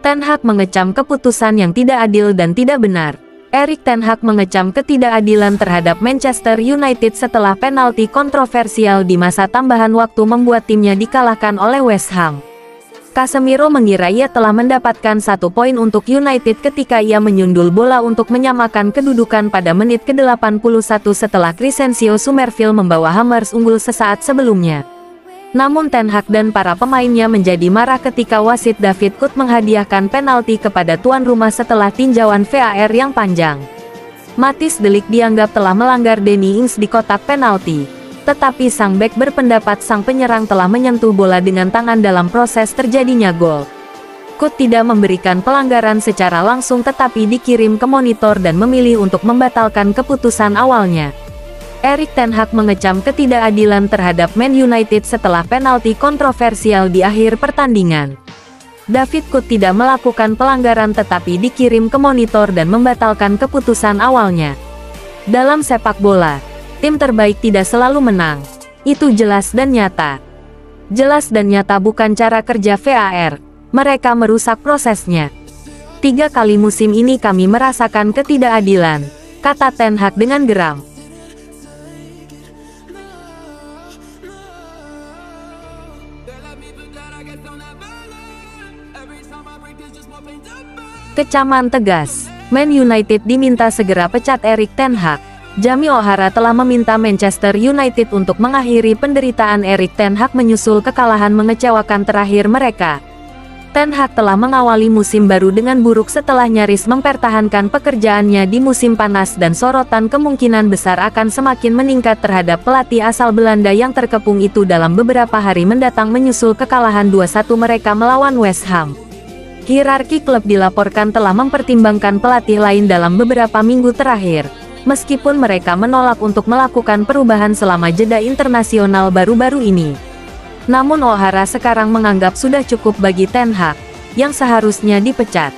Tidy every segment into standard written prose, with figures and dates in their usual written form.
Ten Hag mengecam keputusan yang tidak adil dan tidak benar. Erik ten Hag mengecam ketidakadilan terhadap Manchester United setelah penalti kontroversial di masa tambahan waktu membuat timnya dikalahkan oleh West Ham. Casemiro mengira ia telah mendapatkan 1 poin untuk United ketika ia menyundul bola untuk menyamakan kedudukan pada menit ke-81 setelah Crescencio Summerville membawa Hammers unggul sesaat sebelumnya. Namun Ten Hag dan para pemainnya menjadi marah ketika wasit David Kut menghadiahkan penalti kepada tuan rumah setelah tinjauan VAR yang panjang. Matthijs de Ligt dianggap telah melanggar Danny Ings di kotak penalti. Tetapi sang bek berpendapat sang penyerang telah menyentuh bola dengan tangan dalam proses terjadinya gol. Kut tidak memberikan pelanggaran secara langsung tetapi dikirim ke monitor dan memilih untuk membatalkan keputusan awalnya. Erik ten Hag mengecam ketidakadilan terhadap Man United setelah penalti kontroversial di akhir pertandingan. David Kut tidak melakukan pelanggaran tetapi dikirim ke monitor dan membatalkan keputusan awalnya. Dalam sepak bola, tim terbaik tidak selalu menang. Itu jelas dan nyata. Jelas dan nyata bukan cara kerja VAR. Mereka merusak prosesnya. 3 kali musim ini kami merasakan ketidakadilan, kata Ten Hag dengan geram. Kecaman tegas, Man United diminta segera pecat Erik ten Hag. Jamie O'Hara telah meminta Manchester United untuk mengakhiri penderitaan Erik ten Hag menyusul kekalahan mengecewakan terakhir mereka. Ten Hag telah mengawali musim baru dengan buruk setelah nyaris mempertahankan pekerjaannya di musim panas dan sorotan kemungkinan besar akan semakin meningkat terhadap pelatih asal Belanda yang terkepung itu dalam beberapa hari mendatang menyusul kekalahan 2-1 mereka melawan West Ham. Hierarki klub dilaporkan telah mempertimbangkan pelatih lain dalam beberapa minggu terakhir, meskipun mereka menolak untuk melakukan perubahan selama jeda internasional baru-baru ini. Namun O'Hara sekarang menganggap sudah cukup bagi Ten Hag, yang seharusnya dipecat.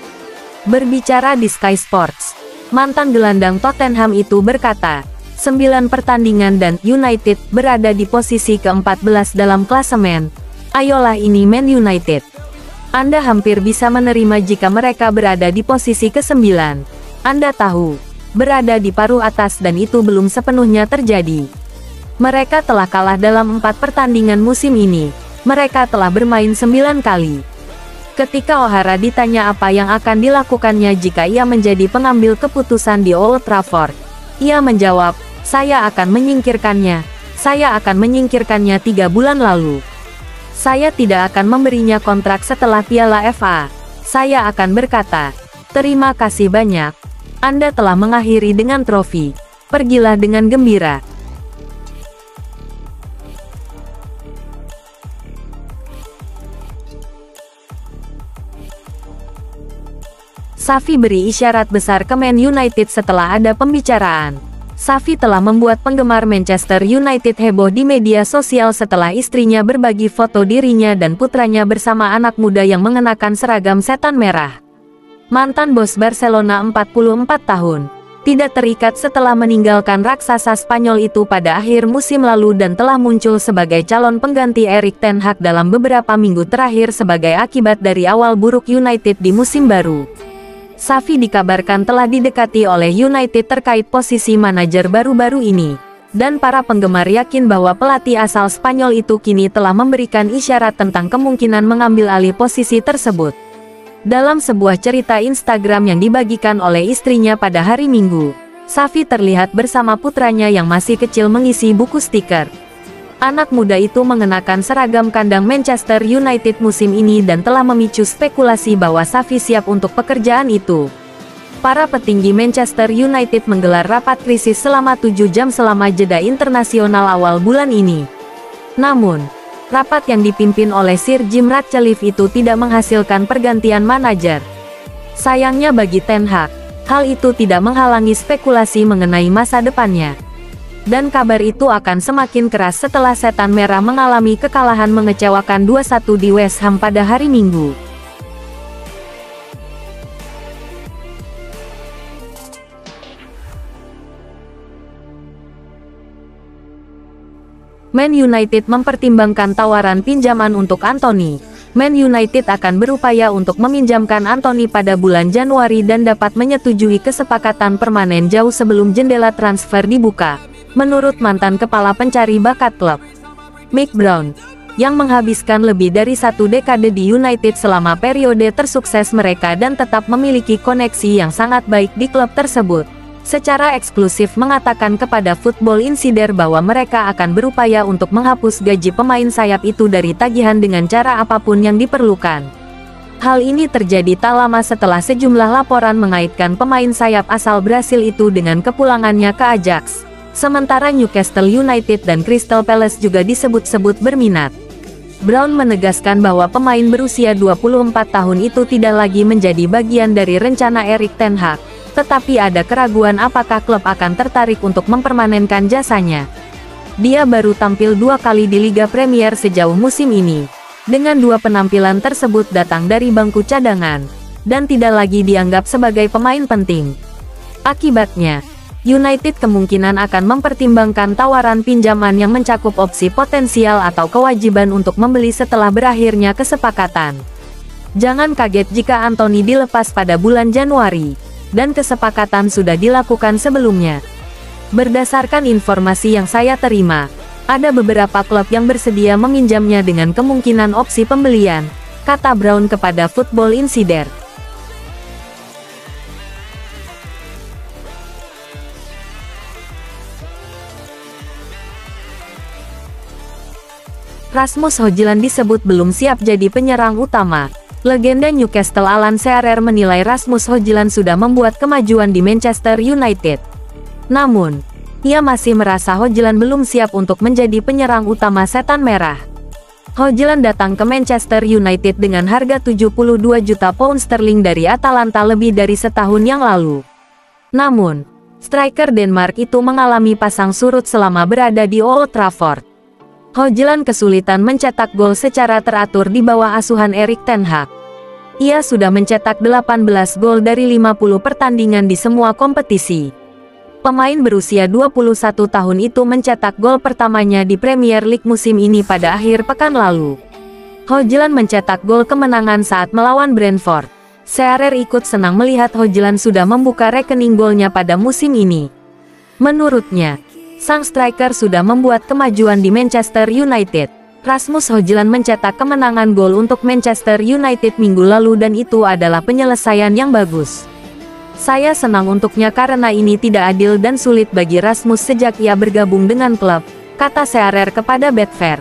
Berbicara di Sky Sports, mantan gelandang Tottenham itu berkata, 9 pertandingan dan United berada di posisi ke-14 dalam klasemen. Ayolah ini Man United. Anda hampir bisa menerima jika mereka berada di posisi ke-9. Anda tahu, berada di paruh atas dan itu belum sepenuhnya terjadi. Mereka telah kalah dalam 4 pertandingan musim ini. Mereka telah bermain 9 kali. Ketika O'Hara ditanya apa yang akan dilakukannya jika ia menjadi pengambil keputusan di Old Trafford, ia menjawab, saya akan menyingkirkannya. Saya akan menyingkirkannya 3 bulan lalu. Saya tidak akan memberinya kontrak setelah Piala FA. Saya akan berkata, terima kasih banyak. Anda telah mengakhiri dengan trofi. Pergilah dengan gembira. Xavi beri isyarat besar ke Man United setelah ada pembicaraan. Xavi telah membuat penggemar Manchester United heboh di media sosial setelah istrinya berbagi foto dirinya dan putranya bersama anak muda yang mengenakan seragam setan merah. Mantan bos Barcelona 44 tahun, tidak terikat setelah meninggalkan raksasa Spanyol itu pada akhir musim lalu dan telah muncul sebagai calon pengganti Erik ten Hag dalam beberapa minggu terakhir sebagai akibat dari awal buruk United di musim baru. Xavi dikabarkan telah didekati oleh United terkait posisi manajer baru-baru ini, dan para penggemar yakin bahwa pelatih asal Spanyol itu kini telah memberikan isyarat tentang kemungkinan mengambil alih posisi tersebut. Dalam sebuah cerita Instagram yang dibagikan oleh istrinya pada hari Minggu, Xavi terlihat bersama putranya yang masih kecil mengisi buku stiker. Anak muda itu mengenakan seragam kandang Manchester United musim ini dan telah memicu spekulasi bahwa Xavi siap untuk pekerjaan itu. Para petinggi Manchester United menggelar rapat krisis selama 7 jam selama jeda internasional awal bulan ini. Namun, rapat yang dipimpin oleh Sir Jim Ratcliffe itu tidak menghasilkan pergantian manajer. Sayangnya bagi Ten Hag, hal itu tidak menghalangi spekulasi mengenai masa depannya. Dan kabar itu akan semakin keras setelah Setan Merah mengalami kekalahan mengecewakan 2-1 di West Ham pada hari Minggu. Man United mempertimbangkan tawaran pinjaman untuk Anthony. Man United akan berupaya untuk meminjamkan Anthony pada bulan Januari dan dapat menyetujui kesepakatan permanen jauh sebelum jendela transfer dibuka, menurut mantan kepala pencari bakat klub, Mick Brown, yang menghabiskan lebih dari 1 dekade di United selama periode tersukses mereka dan tetap memiliki koneksi yang sangat baik di klub tersebut. Secara eksklusif mengatakan kepada Football Insider bahwa mereka akan berupaya untuk menghapus gaji pemain sayap itu dari tagihan dengan cara apapun yang diperlukan. Hal ini terjadi tak lama setelah sejumlah laporan mengaitkan pemain sayap asal Brasil itu dengan kepulangannya ke Ajax. Sementara Newcastle United dan Crystal Palace juga disebut-sebut berminat. Brown menegaskan bahwa pemain berusia 24 tahun itu tidak lagi menjadi bagian dari rencana Erik ten Hag, tetapi ada keraguan apakah klub akan tertarik untuk mempermanenkan jasanya. Dia baru tampil 2 kali di Liga Premier sejauh musim ini. Dengan 2 penampilan tersebut datang dari bangku cadangan, dan tidak lagi dianggap sebagai pemain penting. Akibatnya, United kemungkinan akan mempertimbangkan tawaran pinjaman yang mencakup opsi potensial atau kewajiban untuk membeli setelah berakhirnya kesepakatan. Jangan kaget jika Anthony dilepas pada bulan Januari, dan kesepakatan sudah dilakukan sebelumnya. Berdasarkan informasi yang saya terima, ada beberapa klub yang bersedia meminjamnya dengan kemungkinan opsi pembelian, kata Brown kepada Football Insider. Rasmus Højlund disebut belum siap jadi penyerang utama. Legenda Newcastle Alan Shearer menilai Rasmus Højlund sudah membuat kemajuan di Manchester United. Namun, ia masih merasa Højlund belum siap untuk menjadi penyerang utama Setan Merah. Højlund datang ke Manchester United dengan harga 72 juta pound sterling dari Atalanta lebih dari setahun yang lalu. Namun, striker Denmark itu mengalami pasang surut selama berada di Old Trafford. Højlund kesulitan mencetak gol secara teratur di bawah asuhan Erik ten Hag. Ia sudah mencetak 18 gol dari 50 pertandingan di semua kompetisi. Pemain berusia 21 tahun itu mencetak gol pertamanya di Premier League musim ini pada akhir pekan lalu. Højlund mencetak gol kemenangan saat melawan Brentford. Shearer ikut senang melihat Højlund sudah membuka rekening golnya pada musim ini. Menurutnya, sang striker sudah membuat kemajuan di Manchester United. Rasmus Højlund mencetak kemenangan gol untuk Manchester United minggu lalu dan itu adalah penyelesaian yang bagus. Saya senang untuknya karena ini tidak adil dan sulit bagi Rasmus sejak ia bergabung dengan klub, kata Shearer kepada Betfair.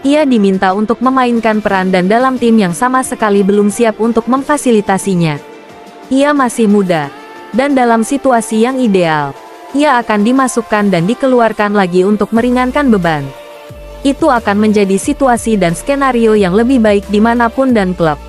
Ia diminta untuk memainkan peran dan dalam tim yang sama sekali belum siap untuk memfasilitasinya. Ia masih muda, dan dalam situasi yang ideal, ia akan dimasukkan dan dikeluarkan lagi untuk meringankan beban. Itu akan menjadi situasi dan skenario yang lebih baik dimanapun dan klub.